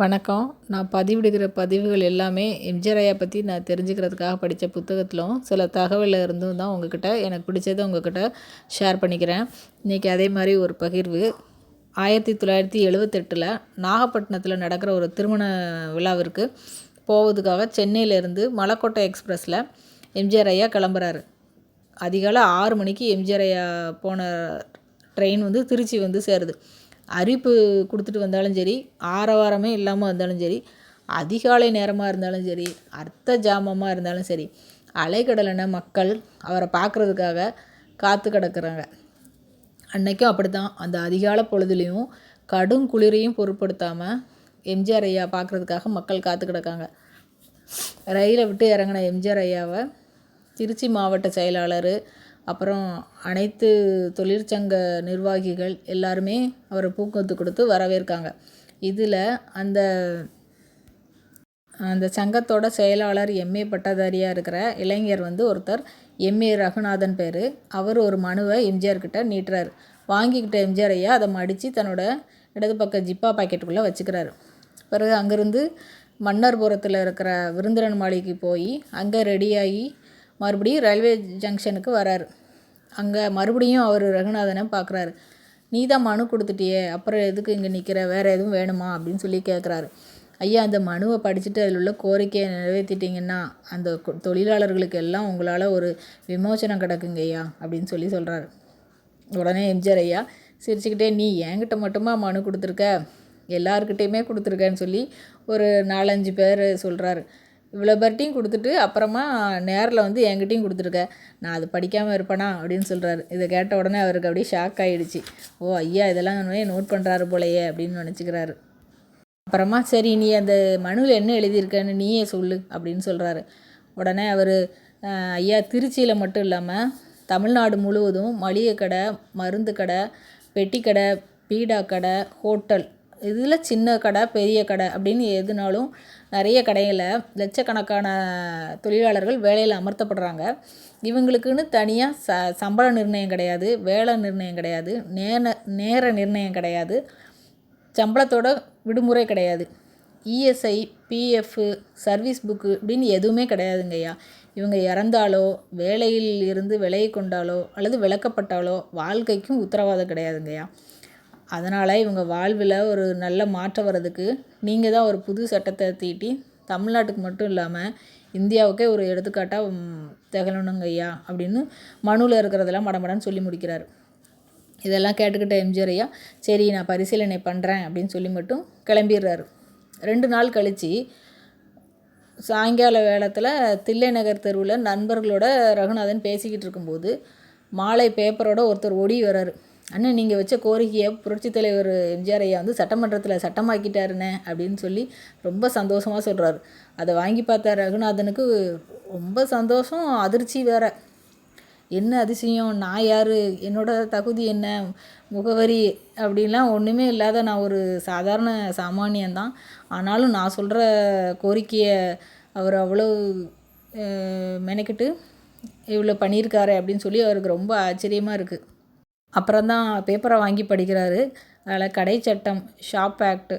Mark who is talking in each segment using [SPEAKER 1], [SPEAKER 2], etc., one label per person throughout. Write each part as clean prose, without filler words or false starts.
[SPEAKER 1] வணக்கம். நான் பதிவிடுகிற பதிவுகள் எல்லாமே எம்ஜிஆர் ஐயா பற்றி நான் தெரிஞ்சுக்கிறதுக்காக படித்த புத்தகத்திலும் சில தகவல் இருந்தும் தான் உங்ககிட்ட எனக்கு பிடிச்சதை உங்ககிட்ட ஷேர் பண்ணிக்கிறேன். இன்றைக்கி அதே மாதிரி ஒரு பகிர்வு. 1978 நாகப்பட்டினத்தில் நடக்கிற ஒரு திருமண விழாவிற்கு போவதுக்காக சென்னையிலேருந்து மலைக்கோட்டை எக்ஸ்பிரஸில் எம்ஜிஆர் ஐயா கிளம்புறாரு. அதிகாலை 6 மணிக்கு எம்ஜிஆர் ஐயா போன ட்ரெயின் திருச்சி சேருது. அறிவிப்பு கொடுத்துட்டு வந்தாலும் சரி, ஆரவாரமே இல்லாமல் வந்தாலும் சரி, அதிகாலை நேரமாக இருந்தாலும் சரி, அர்த்த ஜாமமாக இருந்தாலும் சரி, அலைக்கடலான மக்கள் அவரை பார்க்குறதுக்காக காத்து கிடக்குறாங்க. அன்றைக்கும் அப்படி தான். அந்த அதிகாலை பொழுதுலேயும் கடும் குளிரையும் பொருட்படுத்தாமல் எம்ஜிஆர் ஐயா பார்க்குறதுக்காக மக்கள் காத்து கிடக்காங்க. ரயிலை விட்டு இறங்கின எம்ஜிஆர் ஐயாவை திருச்சி மாவட்ட செயலாளர், அப்புறம் அனைத்து தொழிற்சங்க நிர்வாகிகள் எல்லாருமே அவரை பூங்கொத்து கொடுத்து வரவேற்காங்க. இதில் அந்த அந்த சங்கத்தோட செயலாளர் எம்ஏ பட்டதாரியாக இருக்கிற இளைஞர் ஒருத்தர் எம்ஏ ரகுநாதன் பேர். அவர் ஒரு மனுவை எம்ஜிஆர்கிட்ட நீட்டுறாரு. வாங்கிக்கிட்ட எம்ஜிஆர் ஐயா அதை மடித்து தன்னோட இடது பக்க ஜிப்பா பாக்கெட்டுக்குள்ளே வச்சுக்கிறாரு. பிறகு அங்கேருந்து மன்னர்புரத்தில் இருக்கிற விருந்திரன் மாளிகைக்கு போய் அங்கே ரெடியாகி மறுபடியும் ரயில்வே ஜங்ஷனுக்கு வராரு. அங்கே மறுபடியும் அவர் ரகுநாதனை பார்க்குறாரு. நீ தான் மனு கொடுத்துட்டியே, அப்புறம் எதுக்கு இங்கே நிற்கிற, வேறு எதுவும் வேணுமா அப்படின்னு சொல்லி கேட்குறாரு. ஐயா, அந்த மனுவை படிச்சுட்டு அதில் உள்ள கோரிக்கையை நிறைவேற்றிட்டிங்கன்னா அந்த தொழிலாளர்களுக்கு எல்லாம் உங்களால் ஒரு விமோசனம் கிடக்குங்க ஐயா அப்படின்னு சொல்லி சொல்கிறாரு. உடனே எம்ஜிஆர் ஐயா சிரிச்சுக்கிட்டே, நீ என்கிட்ட மட்டுமா மனு கொடுத்துருக்க, எல்லாருக்கிட்டேயுமே கொடுத்துருக்கேன்னு சொல்லி ஒரு 4-5 பேர் சொல்கிறாரு. இவ்வளோ பேர்ட்டையும் கொடுத்துட்டு அப்புறமா நேரில் என்கிட்டையும் கொடுத்துருக்க, நான் அது படிக்காமல் இருப்பேனா அப்படின்னு சொல்கிறாரு. இதை கேட்ட உடனே அவருக்கு அப்படியே ஷாக் ஆகிடுச்சு. ஓ ஐயா இதெல்லாம் நோட் பண்ணுறாரு போலையே அப்படின்னு நினச்சிக்கிறாரு. அப்புறமா சரி, நீ அந்த மனுவில் என்ன எழுதியிருக்கன்னு நீயே சொல்லு அப்படின்னு சொல்கிறாரு. உடனே அவர், ஐயா திருச்சியில் மட்டும் இல்லாமல் தமிழ்நாடு முழுவதும் மளிகை கடை, மருந்து கடை, பெட்டி கடை, பீடா கடை, ஹோட்டல், இதில் சின்ன கடை பெரிய கடை அப்படின்னு எதுனாலும் நிறைய கடைகளில் லட்சக்கணக்கான தொழிலாளர்கள் வேலையில் அமர்த்தப்படுறாங்க. இவங்களுக்குன்னு தனியாக சம்பள நிர்ணயம் கிடையாது, வேலை நிர்ணயம் கிடையாது, நேர நிர்ணயம் கிடையாது, சம்பளத்தோட விடுமுறை கிடையாது, இஎஸ்ஐ, பிஎஃப், சர்வீஸ் புக்கு இப்படின்னு எதுவுமே கிடையாதுங்கய்யா. இவங்க இறந்தாலோ, வேலையில் இருந்து விலகி கொண்டாலோ அல்லது விலக்கப்பட்டாலோ வாழ்க்கைக்கும் உத்தரவாதம் கிடையாதுங்கய்யா. அதனால் இவங்க வாழ்வில் ஒரு நல்ல மாற்றம் வர்றதுக்கு நீங்கள் தான் ஒரு புது சட்டத்தை தீட்டி தமிழ்நாட்டுக்கு மட்டும் இல்லாமல் இந்தியாவுக்கே ஒரு எடுத்துக்காட்டாக திகழணுங்க ஐயா அப்படின்னு மனுவில் இருக்கிறதெல்லாம் மடமடன்னு சொல்லி முடிக்கிறார். இதெல்லாம் கேட்டுக்கிட்ட எம்ஜிஆர் ஐயா, சரி நான் பரிசீலனை பண்ணுறேன் அப்படின்னு சொல்லி மட்டும் கிளம்பிடுறாரு. 2 நாள் கழித்து சாயங்கால வேளத்தில் தில்லை நகர் தெருவில் நண்பர்களோட ரகுநாதன் பேசிக்கிட்டு இருக்கும்போது மாலை பேப்பரோட ஒருத்தர் ஓடி வர்றாரு. அண்ணன், நீங்கள் வச்ச கோரிக்கையை புரட்சித் தலைவர் எம்ஜிஆர் ஐயா சட்டமன்றத்தில் சட்டமாக்கிட்டாருண்ணே அப்படின்னு சொல்லி ரொம்ப சந்தோஷமாக சொல்கிறாரு. அதை வாங்கி பார்த்த ரகுநாதனுக்கு ரொம்ப சந்தோஷம், அதிர்ச்சி வேறு. என்ன அதிசயம், நான் யார், என்னோடய தகுதி என்ன, முகவரி அப்படின்லாம் ஒன்றுமே இல்லாத நான் ஒரு சாதாரண சாமானியன்தான். ஆனாலும் நான் சொல்கிற கோரிக்கையை அவர் அவ்வளோ மெனக்கிட்டு இவ்வளோ பண்ணியிருக்காரு அப்படின்னு சொல்லி அவருக்கு ரொம்ப ஆச்சரியமாக இருக்குது. அப்புறம்தான் பேப்பரை வாங்கி படிக்கிறாரு. அதில் கடை சட்டம், ஷாப் ஆக்ட்,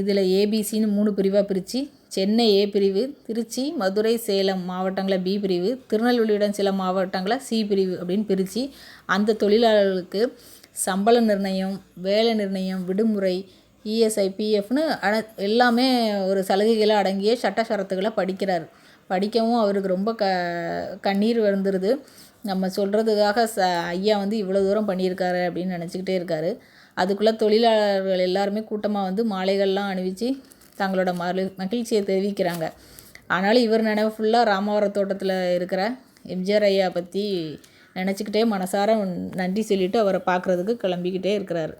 [SPEAKER 1] இதில் ஏபிசின்னு 3 பிரிவாக பிரித்து சென்னை ஏ பிரிவு, திருச்சி, மதுரை, சேலம் மாவட்டங்களை பி பிரிவு, திருநெல்வேலியுடன் சில மாவட்டங்களை சி பிரிவு அப்படின்னு பிரித்து அந்த தொழிலாளர்களுக்கு சம்பள நிர்ணயம், வேலை நிர்ணயம், விடுமுறை, இஎஸ்ஐ, பிஎஃப்னு எல்லாமே ஒரு சலுகைகளை அடங்கிய சட்ட ஷரத்துக்களை படிக்கிறார். படிக்கவும் அவருக்கு ரொம்ப கண்ணீர் வந்துடுது. நம்ம சொல்கிறதுக்காக ஐயா இவ்வளோ தூரம் பண்ணியிருக்காரு அப்படின்னு நினச்சிக்கிட்டே இருக்கார். அதுக்குள்ளே தொழிலாளர்கள் எல்லாருமே கூட்டமாக மாலைகள்லாம் அணிவித்து தங்களோட மகிழ்ச்சியை தெரிவிக்கிறாங்க. ஆனாலும் இவர் நினைவு ஃபுல்லாக ராமவரம் தோட்டத்தில் இருக்கிற எம்ஜிஆர் ஐயா பற்றி நினச்சிக்கிட்டே மனசார நன்றி சொல்லிவிட்டு அவரை பார்க்குறதுக்கு கிளம்பிக்கிட்டே இருக்கிறாரு.